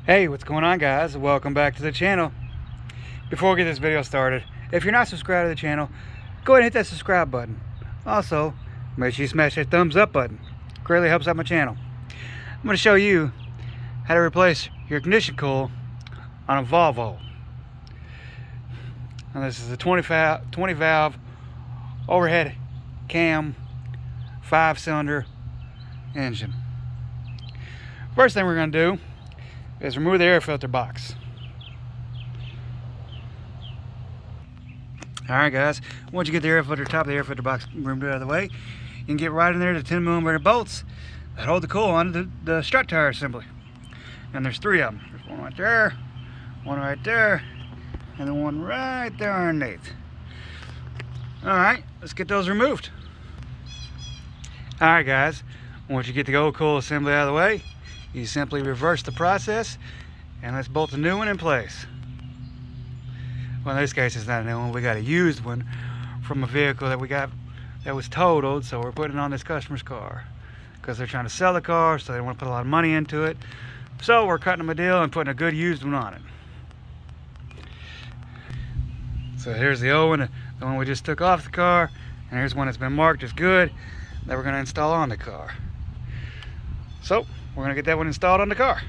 Hey, what's going on, guys? Welcome back to the channel. Before we get this video started, if you're not subscribed to the channel, go ahead and hit that subscribe button. Also, make sure you smash that thumbs up button. It greatly helps out my channel. I'm going to show you how to replace your ignition coil on a Volvo. And this is a 20 valve overhead cam 5-cylinder engine. First thing we're going to do is remove the air filter box. Alright guys, once you get the air filter, top of the air filter box removed out of the way, you can get right in there to 10mm bolts that hold the coil onto the strut tire assembly. And there's 3 of them. There's one right there, one right there, and then one right there underneath. Alright, let's get those removed. Alright guys, once you get the old coil assembly out of the way, you simply reverse the process and let's bolt the new one in place. Well, in this case it's not a new one, we got a used one from a vehicle that we got that was totaled, so we're putting it on this customer's car because they're trying to sell the car, so they don't want to put a lot of money into it. So we're cutting them a deal and putting a good used one on it. So here's the old one, the one we just took off the car, and here's one that's been marked as good that we're going to install on the car. So we're going to get that one installed on the car.